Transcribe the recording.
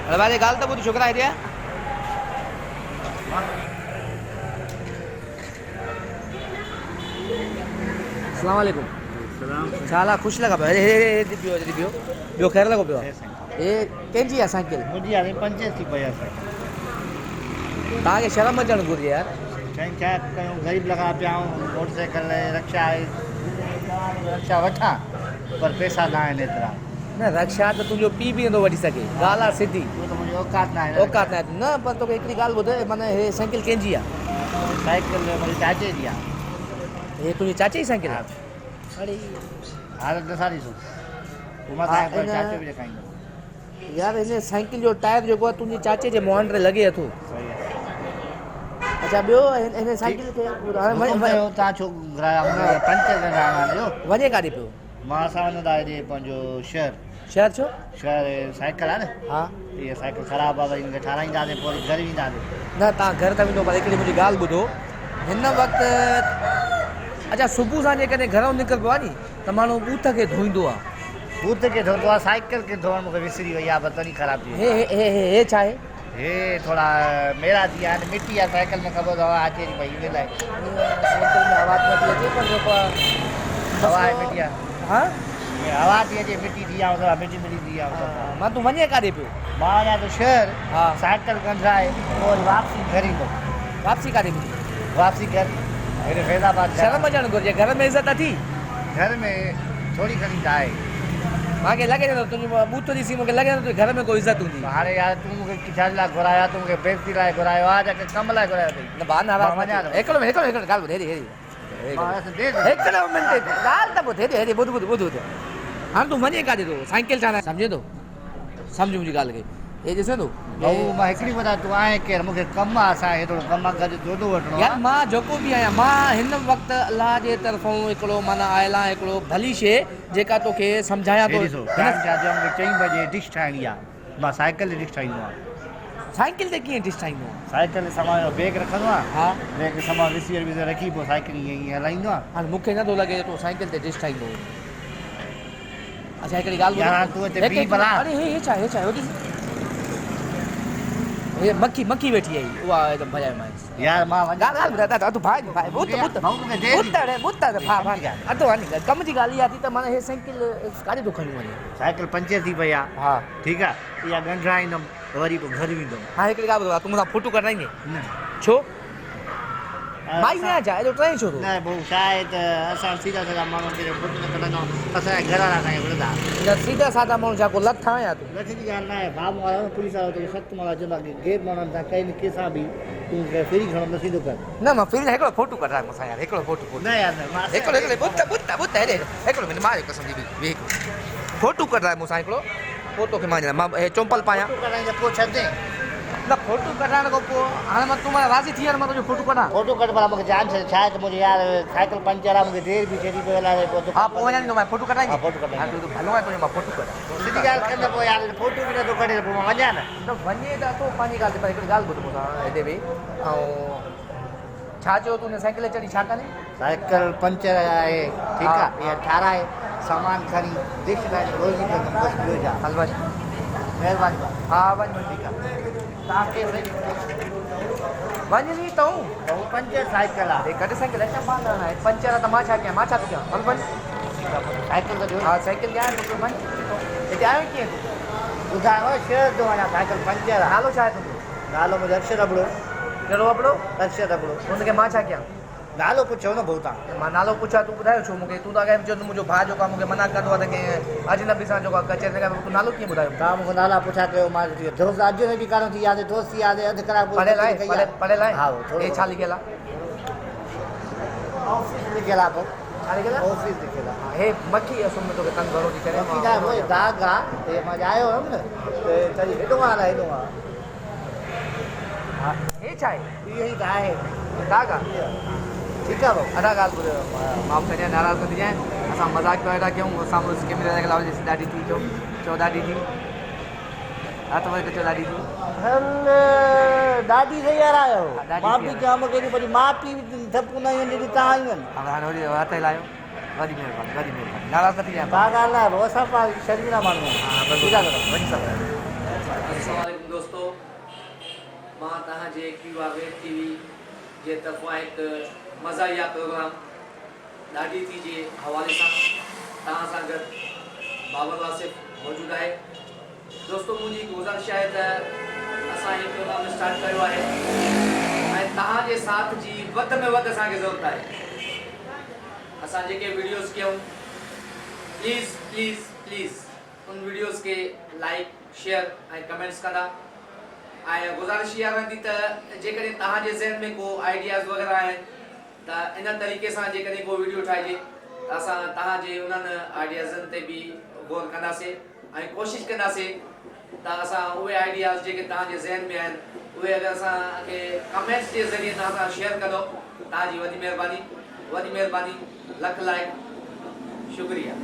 अरे भाई गाल तो ॿुध छोकिरा हेॾे आ अस्सलाम वालेकुम छा हाल आहे ख़ुशि लॻा पियो हेॾे पियो हेॾे पियो ॿियो ख़ैरु लॻो पियो हे कंहिंजी आहे साइकिल मुंहिंजी हाणे 5 थी पई आहे तव्हांखे शर्म अचणु घुरिजे यार साईं छा कयूं ग़रीब लॻा पिया आहियूं मोटरसाइकिल रक्षा रक्षा वठां पर पैसा न आहिनि एतिरा न रक्षा त तुंहिंजो पीउ बि नथो वठी सघे ॻाल्हि आहे सिधी उहो त मुंहिंजी औकात न आहे औकात न आहे न पर तोखे हिकिड़ी ॻाल्हि ॿुध माना हे साइकिल कंहिंजी आहे साइकिल मुंहिंजे चाचे जी आहे हे तुंहिंजे चाचे जी साइकिल आहे अड़े हालत ॾिसां ॾिसो पोइ मां तव्हांखे चाचे बि ॾेखारींदुमि यार हिन साइकिल जो टायर जेको आहे तुंहिंजे चाचे जे मुंहं ते लॻे थो सही आहे अच्छा ॿियो हिन साइकिल खे तव्हां छो घुराया पंचर ॾियो वञे काॾे पियो मां असां वञंदा हेॾे पंहिंजो शहर छो शहर साइकिल आहे न हा इहा साइकिल ख़राबु आहे वरी हिनखे ठाराईंदासीं पोइ घर वेंदासीं न तव्हां घर त वेंदो पर हिकिड़ी मुंहिंजी ॻाल्हि ॿुधो हिन वक़्तु अच्छा सुबुह सां जेकॾहिं घरो निकिरबो आहे नी त माण्हू बूथ खे धोईंदो आहे बूथ खे धोईंदो आहे साइकिल खे धोअणु मूंखे विसरी वई आहे बतनी ख़राबु थी हे हे हे हे छा आहे हे थोरा मेरा थी विया आहिनि मिटी आहे साइकिल में ख़बर हवा अचे थी पई इन लाइ साइकिल में आवाज़ नथी अचे पर जेको आहे हवा आहे मिटी आहे हा हवा थी अचे मिटी थी आहे मिटी मिटी थी आहे मां तूं वञे काॾे पियो मां वञा थो शहर हा साइकिल कंदाए पोइ वापसी घर ईंदो वापसी काॾे मिली वापसी घर हेॾे फैज़ाबाद शर्म अचणु घुरिजे घर में इज़त थी घर में थोरी घणी त आहे मूंखे लॻे थो तुंहिंजो बूथ ॾिसी मूंखे लॻे थो घर में कोई इज़त हूंदी हाणे यार तूं मूंखे छा लाइ घुराया तूं मूंखे बेइज़ती लाइ घुरायो आहे या कम लाइ घुरायो अथई न भाउ नाराज़ वञा थो हिकिड़ो ॻाल्हि ॿुध हेॾे हिकिड़ो मिंट ॻाल्हि त ॿुध हेॾे ॿुध ॿुध ॿुध ॿुध हाणे तूं वञे काॾे थो साइकिल छा सम्झे थो सम्झ मुंहिंजी ॻाल्हि खे हे ॾिसे थो भाऊ मां हिकिड़ी ॿुधायां तूं आहे केरु मूंखे कमु आहे असां हेॾो कमु आहे गॾु जोॾो वठिणो यार आहे मां जेको बि आहियां मां हिन वक़्तु अलाह जे तरफ़ां हिकिड़ो माना आयल आहे हिकिड़ो भली शइ जेका तोखे सम्झायां थो ॾिसो मूंखे 4 बजे डिश ठाहिणी आहे मां साइकिल ते डिश ठाहींदो आहियां साइकिल ते कीअं डिश ठाहींदो आहे साइकिल ते सामान जो बैग रखंदो आहे हा बैग सामान रिसीवर विसीवर रखी पोइ साइकिल ईअं ईअं हलाईंदो आहे हाणे मूंखे नथो लॻे तूं साइकिल ते डिश ठाहींदो अच्छा हिकिड़ी ॻाल्हि यार तूं हिते बीह भला अरे हे छा हे छा हे मक्खी वेठी आई उहा एकदमि भॼाए मां यार मां ॻाल्हि ॿुधाए तूं भाई अधु वञी कम जी ॻाल्हि इहा थी त माना हे साइकिल काॾे थो खणी वञे साइकिल पंचर थी पई आहे हा ठीकु आहे इहा ॻंढाईंदुमि वरी पोइ घर वेंदुमि हा हिकिड़ी ॻाल्हि ॿुधाए तूं मूंसां फोटो कढाईंदे न छो माई न छा एॾो ट्रेन छो थो न पोइ छा आहे त असां सीधा साधा माण्हू खे फोटो न कढंदा आहियूं असांजा घर वारा असांखे विढ़ंदा न सीधा साधा माण्हू छा को लथ आहियां तूं लठ जी ॻाल्हि न आहे बाबू वारा पुलिस वारा तोखे सख़्तु माण्हू चवंदा की गेप माण्हुनि सां कंहिं कंहिंसां बि तूं फ्री खणो न सीधो कर न मां फिर हिकिड़ो फोटो कढाए मूंसां यार हिकिड़ो फोटो न यार न मां हिकिड़ो हेॾे हिकिड़ो मिनट मां कसम जी फोटो कढाए मूंसां हिकिड़ो पोइ तोखे मां मां हे चोम्पल पायां कढाईंदे पोइ छॾे न फोटो कढाइण खां पोइ हाणे मां तूं मां राज़ी थी मां तुंहिंजो फोटो कढां फोटो कढ भला मूंखे जान छा आहे त मुंहिंजे यार साइकिल पंचर आहे मूंखे देरि बि चढ़ी पियो हलाए पोइ हा पोइ वञा मां फोटो कढाई हा फोटो कढाई तूं भलो आहे तुंहिंजो मां फोटो कढां सिधी ॻाल्हि कंदे पोइ यार फोटो बि नथो कढे पोइ मां वञा न त वञे त तूं पंहिंजी ॻाल्हि ते पर हिकिड़ी ॻाल्हि ॿुध मूंसां हेॾे बि ऐं छा चयो तूं साइकिल चढ़ी छा कने साइकिल पंचर आहे ठीकु आहे इहा ठाराए सामान खणी डिश लाइ रोज़ी कंदुमि बसि ॿियो छा हल वञ महिरबानी हा वञ वञ ठीकु आहे तव्हां केरु वञ नी तूं भाऊ पंचर साइकिल आहे गॾु साइकिल अचां मां न आहे पंचर आहे त मां छा कयां मां छा थो कयां हल वञ साइकिल त ॾियो हा साइकिल ॾियां तोखे वञ हिते आयो कीअं तूं ॿुधायो शहर थो वञा साइकिल पंचर आहे नालो छा आहे तुंहिंजो नालो मुंहिंजो अक्षर अबड़ो कहिड़ो अबड़ो अक्षर अबड़ो हुनखे मां छा कयां नालो पुछो न भाऊ तव्हां मां नालो पुछां तूं ॿुधायो छो मूंखे तूं त अॻे चयो मुंहिंजो भाउ जेको आहे मूंखे मना कंदो आहे त कंहिं अजनबी सां जेको आहे कचहरी लॻाए तूं नालो कीअं ॿुधायो तव्हां मूंखे नाला पुछा कयो मां दोस्त अॼु में बि कान थी यादि दोस्ती यादि अधु कलाक पढ़ियल आहे हा हे छा लिखियल आहे ऑफिस लिखियल आहे पोइ छा लिखियल आहे ऑफिस लिखियल आहे हे मक्खी असुल में तोखे तंग घणो थी करे बाक़ी छा आहे दाग आहे हे मां आयो हुयुमि न त तॾहिं हेॾो हाल आहे हेॾो आहे हा हे छा आहे इहो ई त आहे दाग आहे ठीकु आहे भाऊ अदा ॻाल्हि ॿुधायो मां कॾहिं नाराज़ न थी जाएं असां मज़ाक पिया वेठा कयूं असां कैमरे जे अलावा ॾाढी थी चओ ॾाढी थी हा त वरी चओ ॾाढी थी ॾाढी सही हारायो ॾाढी मां थी बि चवां मूंखे वरी माउ पीउ बि थपू न आहियूं जॾहिं तव्हां आयूं आहिनि हाणे वरी हथ हिलायो वॾी महिरबानी नाराज़ न थी जाएं का ॻाल्हि न आहे भाऊ असां पाण शर्मिला माण्हू आहियूं हा बसि ठीकु आहे वञी सघंदा अस्सलामुअलैकुम दोस्तों, मां तव्हांजे क्यूआ वेब टीवी जे तरफ़ां हिकु मज़ाहिया प्रोग्राम ॾाढी थी जे हवाले सां तव्हां सां गॾु बाबर वासिफ़ मौजूदु आहे। दोस्तों, मुंहिंजी गुज़ारिश आहे त असां हीउ प्रोग्राम स्टार्ट कयो आहे ऐं तव्हांजे साथ जी वधि में वधि असांखे ज़रूरत आहे। असां जेके वीडियोज़ कयूं प्लीज़ प्लीज़ प्लीज़ उन वीडियोज़ के लाइक शेयर ऐं कमेंट्स कंदा। ऐं गुज़ारिश इहा रहंदी त जेकॾहिं तव्हांजे ज़हन में को आइडियाज़ वग़ैरह आहिनि त इन तरीक़े सां जेकॾहिं को वीडियो ठाहिजे त असां तव्हांजे उन्हनि आइडियाज़नि ते बि गौर कंदासीं ऐं कोशिशि कंदासीं त असां उहे आइडियाज़ जेके तव्हांजे ज़हन में आहिनि उहे अगरि असांखे कमेंट्स जे ज़रिए तव्हां सां शेयर कंदो, तव्हांजी वॾी महिरबानी लख लाइक शुक्रिया।